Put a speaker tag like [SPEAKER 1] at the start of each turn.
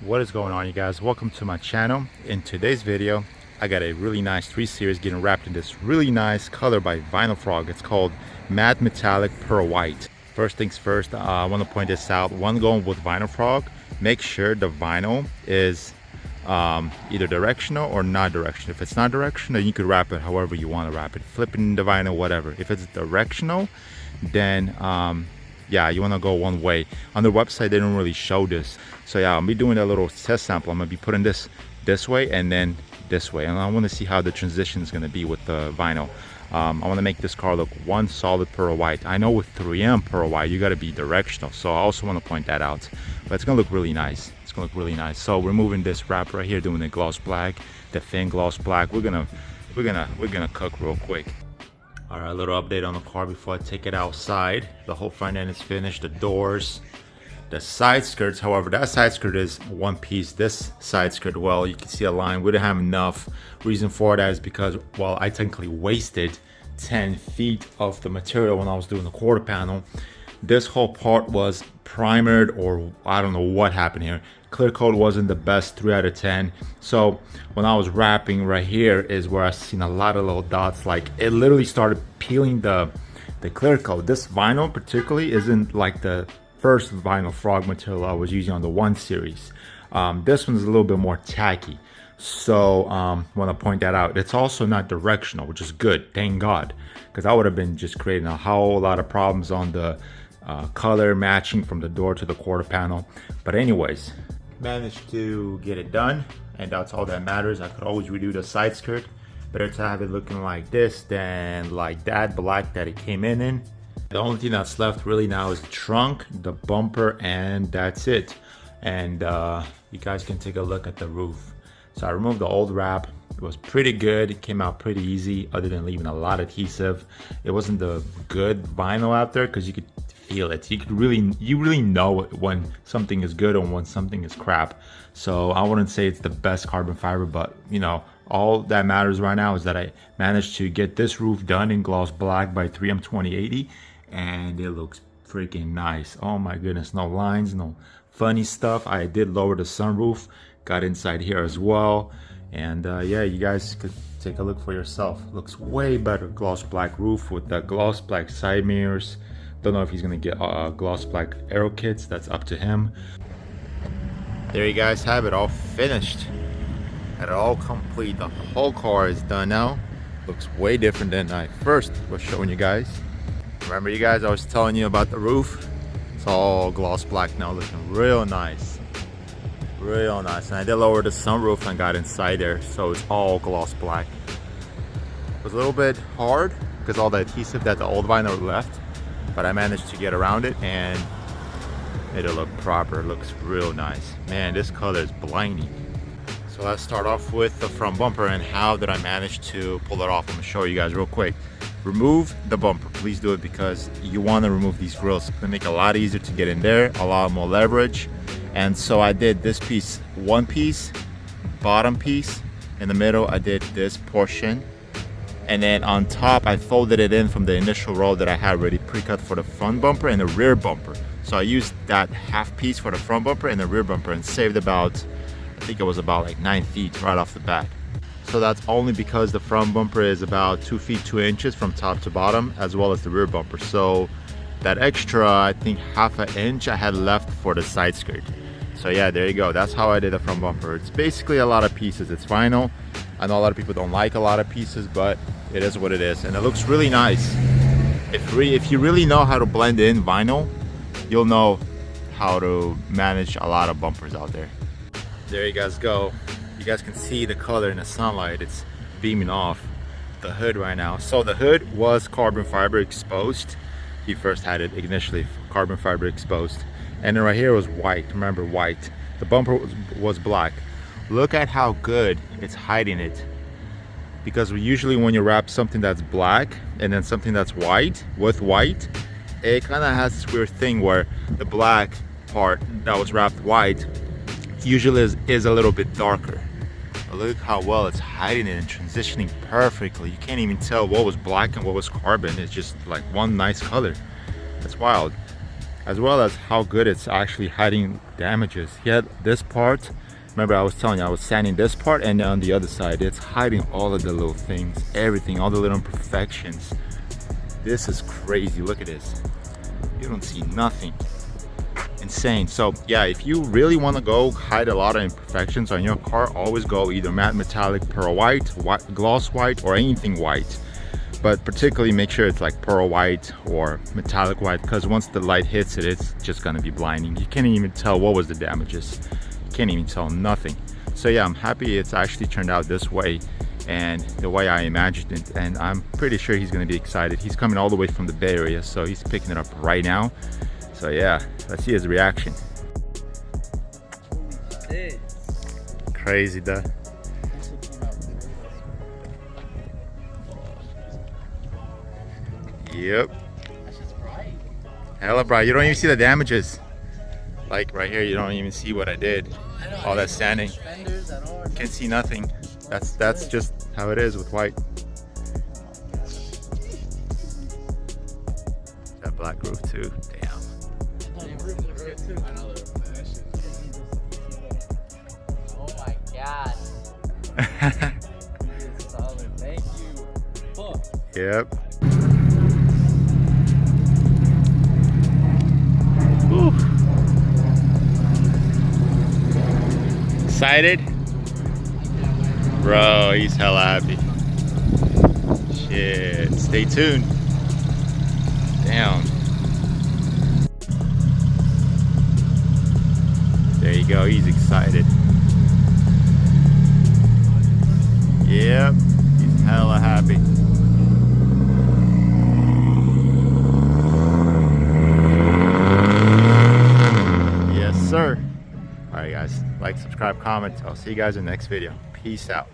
[SPEAKER 1] What is going on, you guys? Welcome to my channel. In today's video I got a really nice 3 Series getting wrapped in this really nice color by Vinylfrog. It's called Matte Metallic Pearl White. First things first, I want to point this out. One, going with Vinylfrog, make sure the vinyl is either directional or not directional. If it's not directional, you could wrap it however you want to wrap it, flipping the vinyl, whatever. If it's directional, then yeah, you want to go one way. On the website they don't really show this, so yeah, I'll be doing a little test sample. I'm gonna be putting this way and then this way, and I want to see how the transition is going to be with the vinyl. I want to make this car look one solid pearl white. I know with 3M pearl white you got to be directional, so I also want to point that out, but it's gonna look really nice. It's gonna look really nice. So removing this wrap right here, doing the gloss black, the thin gloss black. We're gonna cook real quick. All right, a little update on the car before I take it outside. The whole front end is finished, the doors, the side skirts. However, that side skirt is one piece. This side skirt, well, you can see a line. We didn't have enough. Reason for that is because, well, I technically wasted 10 feet of the material when I was doing the quarter panel. This whole part was primered, or I don't know what happened here. Clear coat wasn't the best, 3 out of 10. So when I was wrapping right here is where I seen a lot of little dots. Like, it literally started peeling the clear coat. This vinyl particularly isn't like the first Vinylfrog material I was using on the 1 Series. This one's a little bit more tacky. So want to point that out. It's also not directional, which is good, thank God, because I would have been just creating a whole lot of problems on the color matching from the door to the quarter panel. But anyways, managed to get it done, and that's all that matters. I could always redo the side skirt. Better to have it looking like this than like that black that it came in. The only thing that's left really now is the trunk, the bumper, and that's it. And you guys can take a look at the roof. So I removed the old wrap. It was pretty good. It came out pretty easy, other than leaving a lot of adhesive. It wasn't the good vinyl out there because you could feel it. You really know when something is good and when something is crap. So I wouldn't say it's the best carbon fiber, but you know, all that matters right now is that I managed to get this roof done in gloss black by 3M 2080, and it looks freaking nice. Oh my goodness, no lines, no funny stuff. I did lower the sunroof, got inside here as well, and yeah, you guys could take a look for yourself. Looks way better. Gloss black roof with the gloss black side mirrors. Don't know if he's gonna get gloss black aero kits. That's up to him. There you guys have it, all finished. Got it all complete. The whole car is done now. Looks way different than I first was showing you guys. Remember, you guys, I was telling you about the roof. It's all gloss black now, looking real nice. Real nice. And I did lower the sunroof and got inside there, so it's all gloss black. It was a little bit hard because all the adhesive that the old vinyl left, but I managed to get around it and it'll look proper. It looks real nice. Man, this color is blinding. So let's start off with the front bumper and how did I manage to pull it off. I'm gonna show you guys real quick. Remove the bumper, please do it, because you want to remove these grills. It's gonna make it a lot easier to get in there, a lot more leverage. And so I did this piece, one piece, bottom piece. In the middle I did this portion, and then on top I folded it in from the initial roll that I had already pre-cut for the front bumper and the rear bumper. So I used that half piece for the front bumper and the rear bumper and saved about, I think it was about like 9 feet right off the bat. So that's only because the front bumper is about 2 feet 2 inches from top to bottom, as well as the rear bumper. So that extra, I think ½ an inch I had left for the side skirt. So yeah, there you go. That's how I did the front bumper. It's basically a lot of pieces. It's vinyl. I know a lot of people don't like a lot of pieces, but it is what it is, and it looks really nice. If you really know how to blend in vinyl, you'll know how to manage a lot of bumpers out there. There you guys go. You guys can see the color in the sunlight. It's beaming off the hood right now. So the hood was carbon fiber exposed. He first had it initially carbon fiber exposed, and then right here was white. Remember, white. The bumper was black. Look at how good it's hiding it, because usually when you wrap something that's black and then something that's white with white, it kind of has this weird thing where the black part that was wrapped white usually is a little bit darker. But look how well it's hiding it and transitioning perfectly. You can't even tell what was black and what was carbon. It's just like one nice color. That's wild. as well as how good it's actually hiding damages. He had this part, remember I was telling you I was sanding this part, and on the other side it's hiding all of the little things, everything, all the little imperfections. This is crazy. Look at this, you don't see nothing. Insane. So yeah, if you really want to go hide a lot of imperfections on your car, always go either matte metallic pearl white, gloss white, or anything white. But particularly make sure it's like pearl white or metallic white, because once the light hits it, it's just gonna be blinding. You can't even tell what was the damages. You can't even tell nothing. So yeah, I'm happy it's actually turned out this way and the way I imagined it, and I'm pretty sure he's gonna be excited. He's coming all the way from the Bay Area, so he's picking it up right now. So yeah, let's see his reaction. Crazy, though. Yep.
[SPEAKER 2] That's just bright.
[SPEAKER 1] Hella bright. You don't even see the damages. Like right here, you don't even see what I did. All that sanding. Can't see nothing. That's just how it is with white. That black roof too. Damn.
[SPEAKER 2] Oh my god. Solid. Thank you. Fuck.
[SPEAKER 1] Yep. Whew. Excited? Bro, he's hella happy. Shit. Stay tuned. Damn. There you go, he's excited. Yep, he's hella happy. Yes, sir. Alright guys, like, subscribe, comment. I'll see you guys in the next video. Peace out.